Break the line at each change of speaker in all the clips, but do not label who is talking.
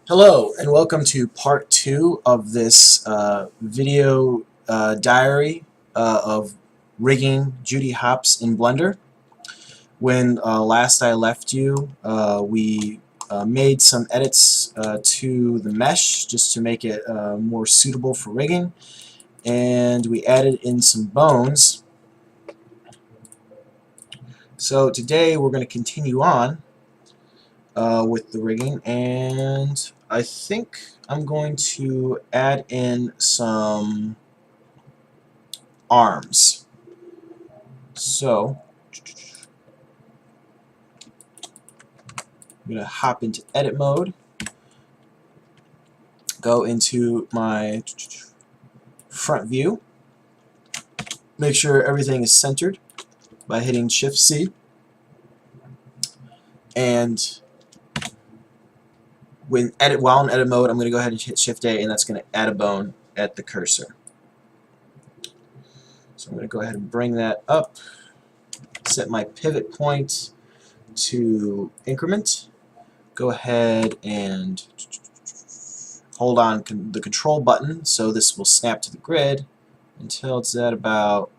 Hello and welcome to part 2 of this video diary of rigging Judy Hopps in Blender. When last I left you, we made some edits to the mesh just to make it more suitable for rigging, and we added in some bones. So today we're going to continue on with the rigging, and I think I'm going to add in some arms. So I'm going to hop into edit mode, go into my front view, make sure everything is centered by hitting Shift C, and while in edit mode I'm going to go ahead and hit Shift A, and that's going to add a bone at the cursor. So I'm going to go ahead and bring that up, set my pivot point to increment, go ahead and hold on the control button so this will snap to the grid until it's at about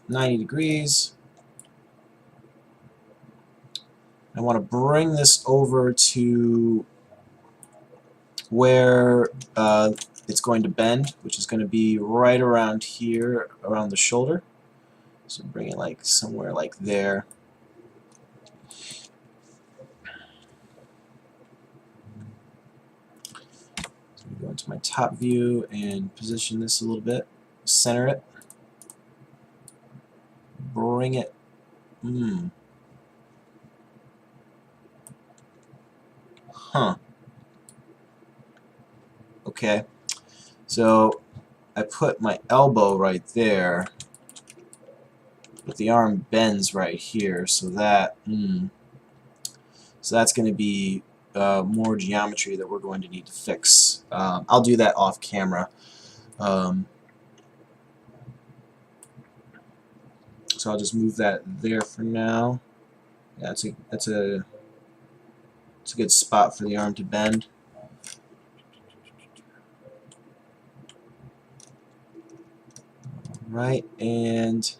90 degrees. I want to bring this over to where it's going to bend, which is going to be right around here, around the shoulder. So bring it like somewhere like there. So go into my top view and position this a little bit, center it, bring it. Okay, so I put my elbow right there, but the arm bends right here, so that's going to be more geometry that we're going to need to fix. I'll do that off camera. So I'll just move that there for now. Yeah, it's a good spot for the arm to bend. Right, and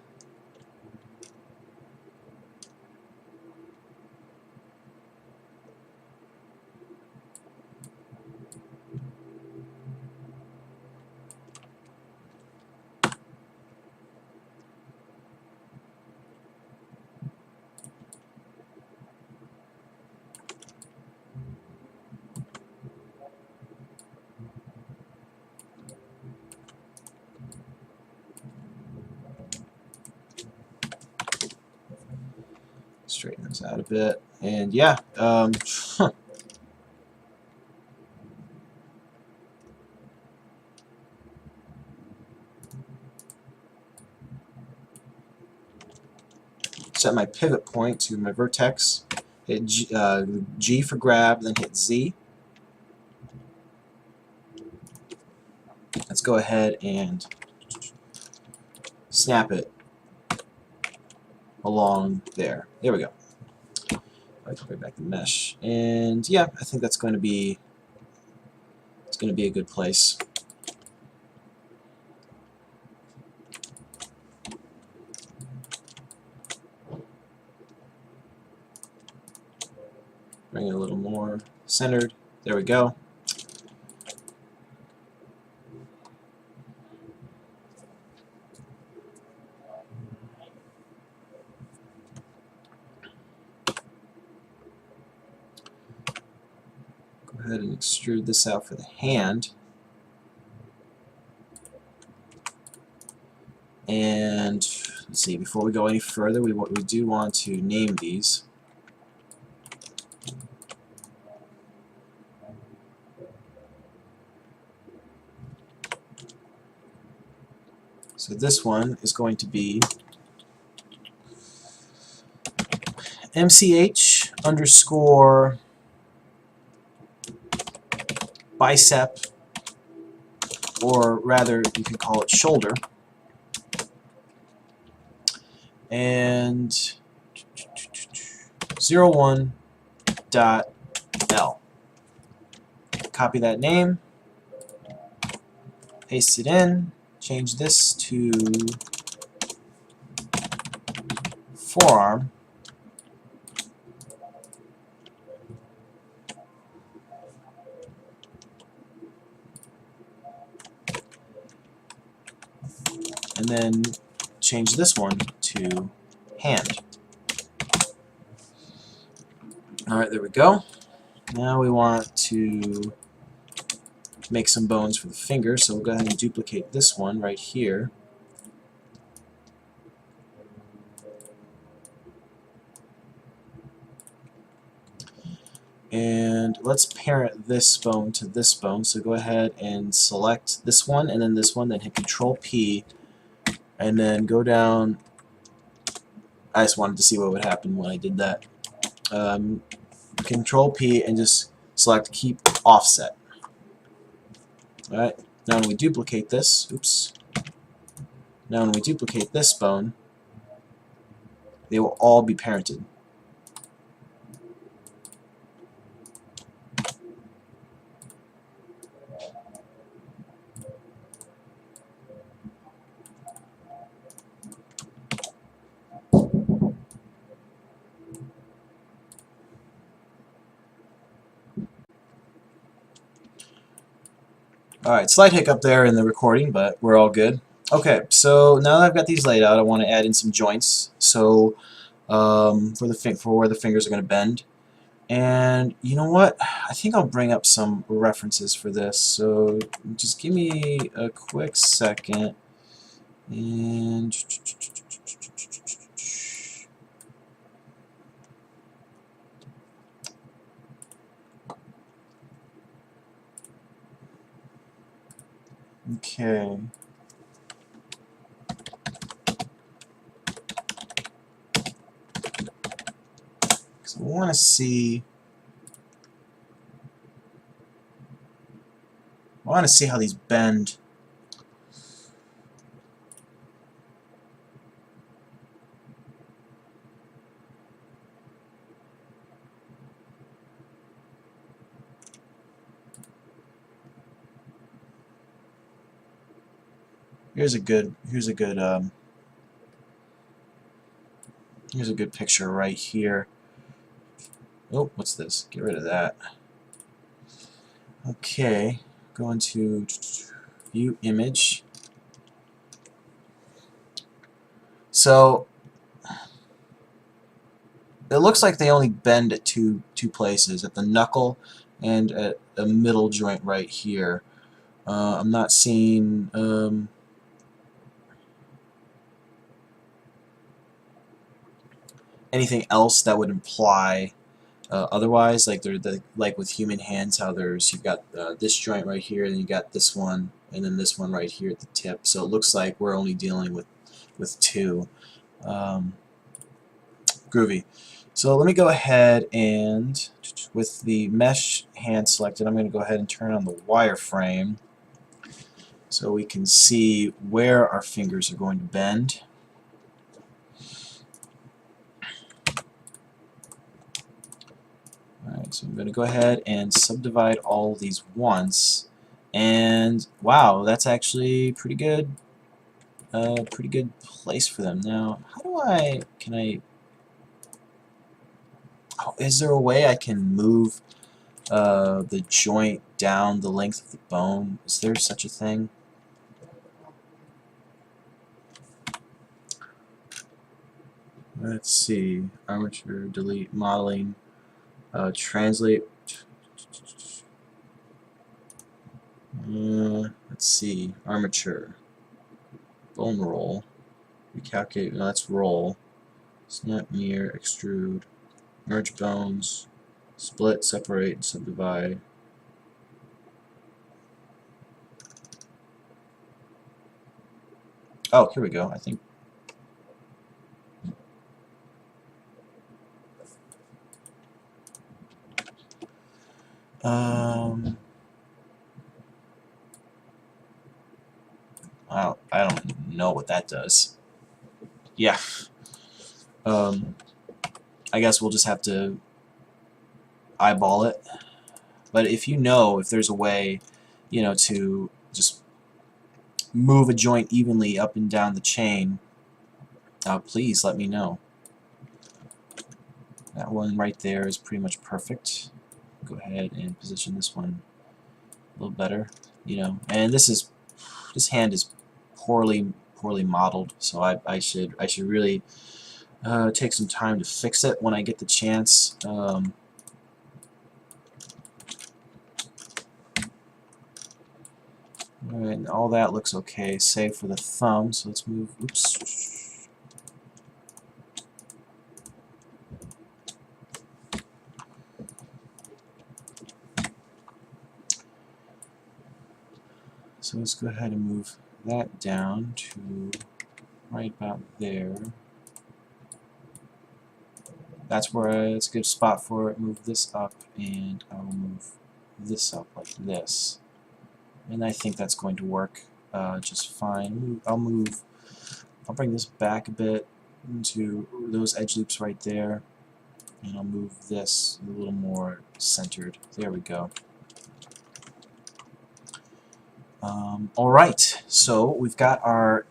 straighten this out a bit, and yeah, set my pivot point to my vertex, hit G for grab, then hit Z. Let's go ahead and snap it along there. There we go. I'll bring back the mesh, and yeah, I think that's going to be a good place. Bring it a little more centered. There we go. Go ahead and extrude this out for the hand. And let's see, before we go any further, we do want to name these. So this one is going to be MCH underscore bicep, or rather you can call it shoulder, and 01.L. copy that name, paste it in, change this to forearm, and then change this one to hand. Alright, there we go. Now we want to make some bones for the finger, so we'll go ahead and duplicate this one right here. And let's parent this bone to this bone, so go ahead and select this one and then this one, then hit Control P, and then go down. I just wanted to see what would happen when I did that. Control P and just select Keep Offset. Alright, now when we duplicate this, now when we duplicate this bone, they will all be parented. Alright, slight hiccup there in the recording, but we're all good. Okay, so now that I've got these laid out, I want to add in some joints. So for where the fingers are going to bend. And you know what? I think I'll bring up some references for this. So just give me a quick second. And okay. So I want to see. I want to see how these bend. Here's a good picture right here. Oh, what's this? Get rid of that. Okay, go into View Image. So it looks like they only bend at two places, at the knuckle and at a middle joint right here. I'm not seeing anything else that would imply otherwise. Like like with human hands, how you've got this joint right here, and you got this one, and then this one right here at the tip. So it looks like we're only dealing with two. Groovy. So let me go ahead and, with the mesh hand selected, I'm going to go ahead and turn on the wireframe so we can see where our fingers are going to bend. Alright, so I'm going to go ahead and subdivide all of these once, and wow, that's actually pretty good. Pretty good place for them. Now, can I, oh, is there a way I can move the joint down the length of the bone? Is there such a thing? Let's see. Armature, delete, modeling, translate. Let's see. Armature. Bone roll. Recalculate. No, that's roll. Snap, mirror, extrude. Merge bones. Split, separate, subdivide. Oh, here we go. I think. Wow, I don't know what that does. Yeah. I guess we'll just have to eyeball it. But if you know if there's a way, you know, to just move a joint evenly up and down the chain, please let me know. That one right there is pretty much perfect. Go ahead and position this one a little better, you know. And this hand is poorly modeled, so I should really take some time to fix it when I get the chance. Alright, all that looks okay, save for the thumb, so let's move, oops. So let's go ahead and move that down to right about there. That's where it's a good spot for it. Move this up, and I'll move this up like this. And I think that's going to work just fine. I'll bring this back a bit into those edge loops right there, and I'll move this a little more centered. There we go. Alright, so we've got our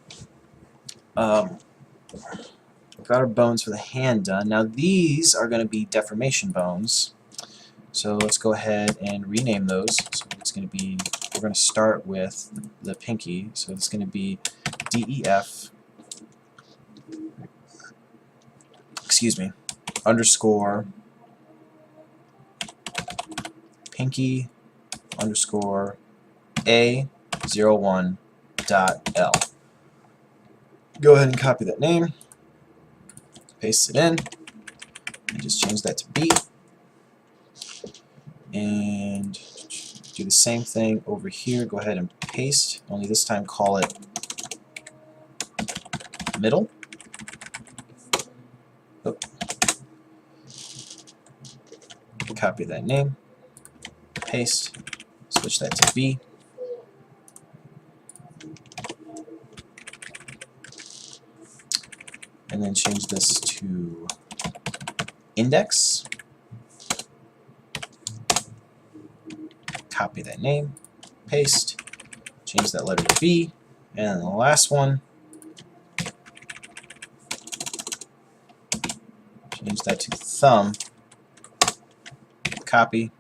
bones for the hand done. Now these are going to be deformation bones. So let's go ahead and rename those. So it's going to be, we're going to start with the pinky. So it's going to be DEF, excuse me, underscore pinky underscore A01 dot L. Go ahead and copy that name, paste it in, and just change that to B. And do the same thing over here. Go ahead and paste, only this time call it middle. Oh. Copy that name, paste, switch that to B. And then change this to index. Copy that name, paste, change that letter to B, and then the last one, change that to thumb, copy,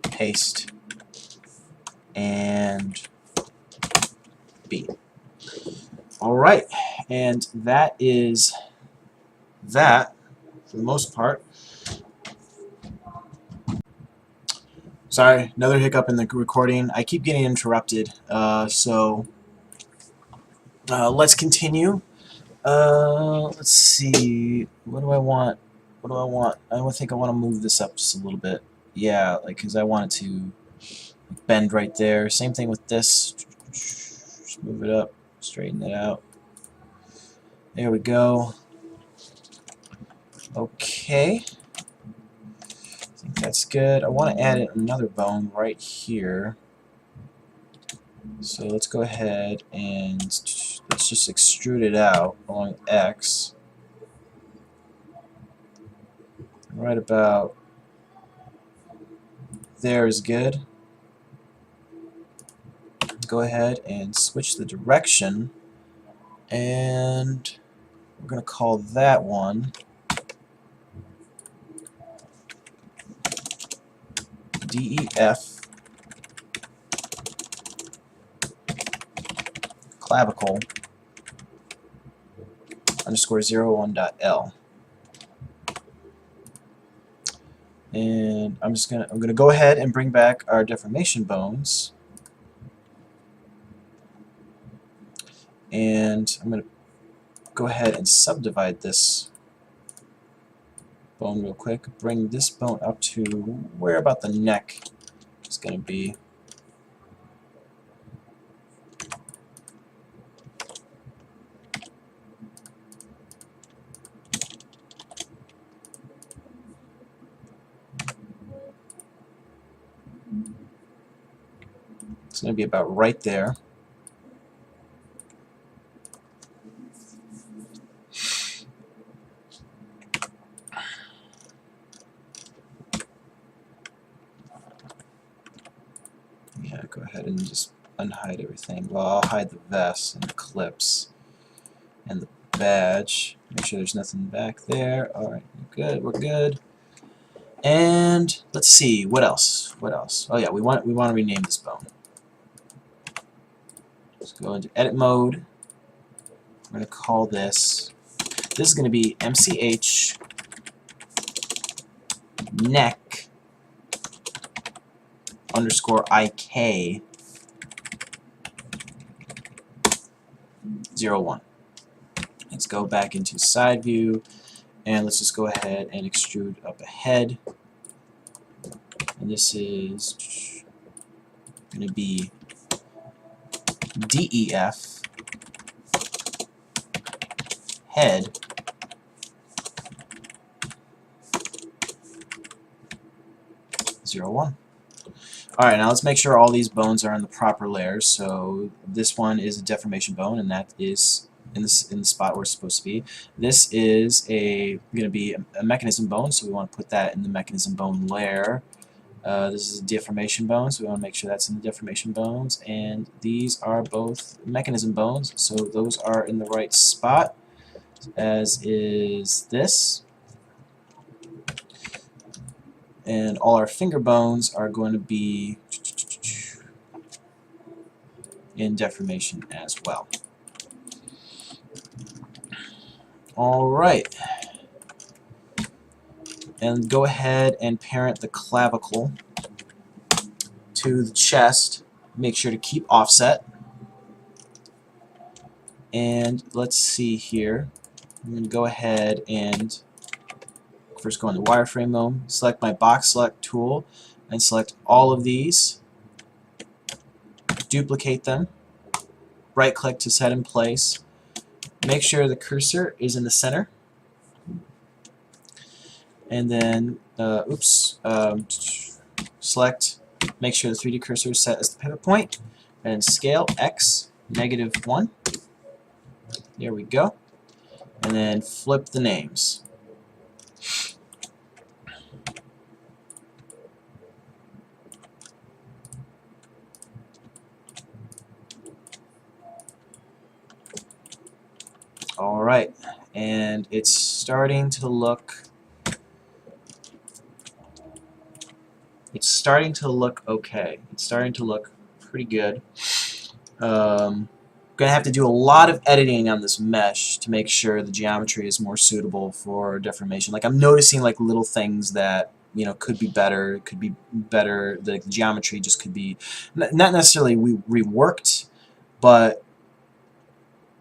paste, and B. Alright, and that is that for the most part. Sorry, another hiccup in the recording. I keep getting interrupted, so let's continue. Let's see. What do I want? What do I want? I think I want to move this up just a little bit. Yeah, like, because I want it to bend right there. Same thing with this. Just move it up, straighten it out. There we go. Okay. I think that's good. I want to add another bone right here. So let's go ahead and let's just extrude it out along X. Right about there is good. Go ahead and switch the direction, and we're going to call that one DEF clavicle underscore 01.L. And I'm gonna go ahead and bring back our deformation bones, and I'm gonna go ahead and subdivide this bone real quick. Bring this bone up to where about the neck is gonna be. It's going to be about right there. Yeah, go ahead and just unhide everything. Well, I'll hide the vest and the clips and the badge. Make sure there's nothing back there. Alright, good, we're good. And let's see, what else? What else? Oh yeah, we want to rename this bone. Let's go into edit mode. We're going to call this is going to be MCH neck underscore IK 01. Let's go back into side view, and let's just go ahead and extrude up ahead. And this is going to be DEF head (01). Alright, now let's make sure all these bones are in the proper layers. So this one is a deformation bone, and that is in the spot where it's supposed to be. This is going to be a mechanism bone, so we want to put that in the mechanism bone layer. This is a deformation bone, so we want to make sure that's in the deformation bones. And these are both mechanism bones, so those are in the right spot, as is this. And all our finger bones are going to be in deformation as well. Alright. And go ahead and parent the clavicle to the chest. Make sure to keep offset. And let's see here. I'm going to go ahead and first go into wireframe mode, select my box select tool, and select all of these. Duplicate them. Right click to set in place. Make sure the cursor is in the center. And then, select, make sure the 3D cursor is set as the pivot point, and scale X -1. There we go. And then flip the names. Alright, and it's starting to look okay. It's starting to look pretty good. Gonna have to do a lot of editing on this mesh to make sure the geometry is more suitable for deformation. Like, I'm noticing like little things that, you know, could be better. The geometry just could be not necessarily reworked, but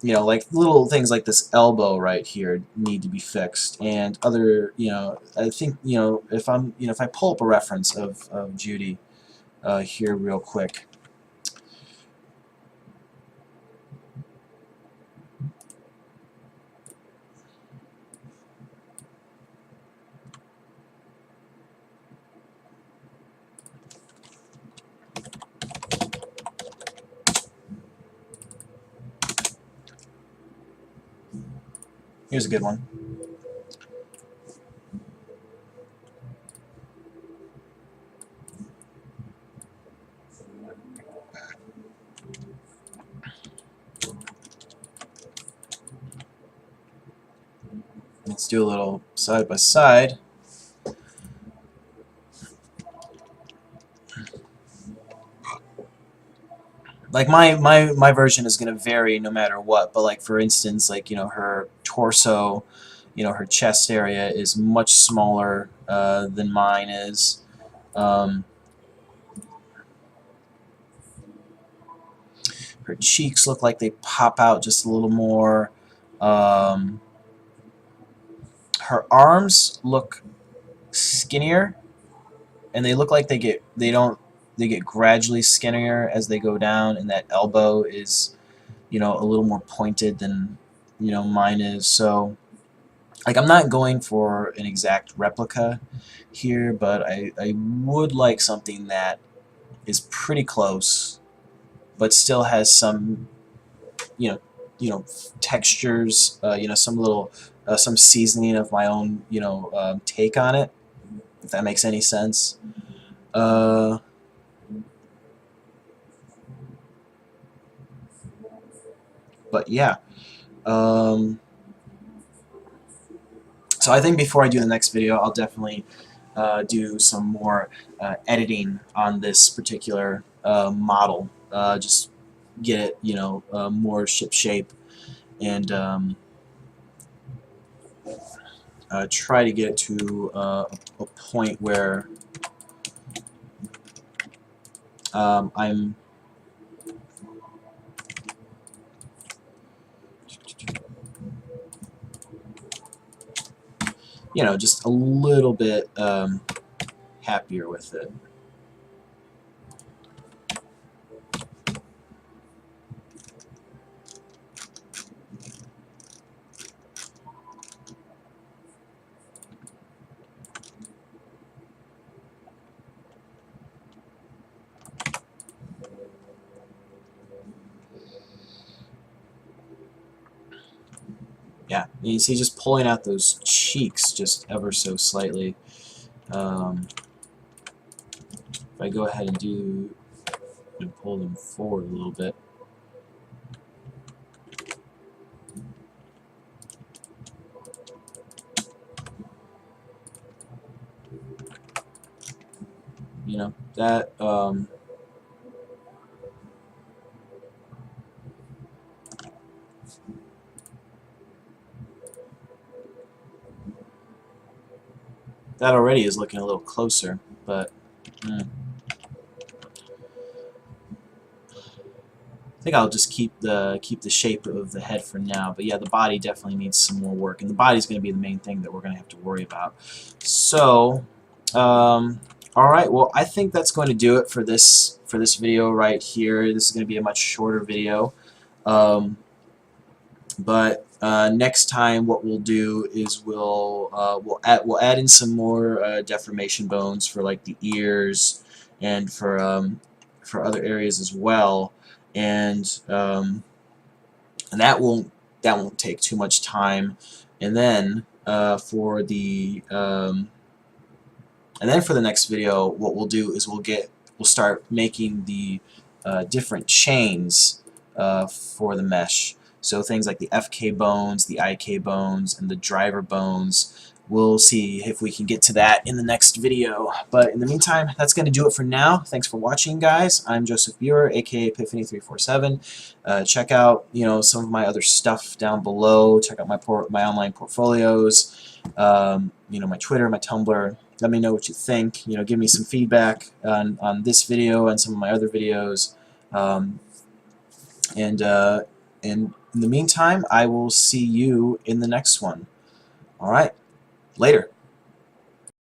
you know, like little things like this elbow right here need to be fixed, and other, you know, I think, you know, if I pull up a reference of Judy here real quick. Here's a good one. Let's do a little side by side. Like my version is going to vary no matter what, but like for instance, like, you know, her torso, you know, her chest area is much smaller than mine is. Her cheeks look like they pop out just a little more. Her arms look skinnier, and they look like they get gradually skinnier as they go down, and that elbow is, you know, a little more pointed than, you know, mine is. So like, I'm not going for an exact replica here, but I would like something that is pretty close, but still has some, you know, textures, you know, some little some seasoning of my own, you know, take on it, if that makes any sense. But yeah. So I think before I do the next video, I'll definitely do some more editing on this particular model. Just get it, more ship shape, and try to get it to a point where I'm just a little bit happier with it. Yeah, you see, just pulling out those cheeks just ever so slightly. If I go ahead and pull them forward a little bit. That that already is looking a little closer, but I think I'll just keep the shape of the head for now. But yeah, the body definitely needs some more work, and the body's going to be the main thing that we're going to have to worry about. So, all right. Well, I think that's going to do it for this video right here. This is going to be a much shorter video. But next time, what we'll do is we'll add in some more deformation bones for like the ears and for other areas as well, and that won't take too much time. And then for the next video, what we'll do is we'll start making the different chains for the mesh. So things like the FK bones, the IK bones, and the driver bones. We'll see if we can get to that in the next video. But in the meantime, that's going to do it for now. Thanks for watching, guys. I'm Joseph Buer, aka Epiphany347. Check out some of my other stuff down below. Check out my online portfolios. My Twitter, my Tumblr. Let me know what you think. Give me some feedback on this video and some of my other videos. And in the meantime, I will see you in the next one. All right, later.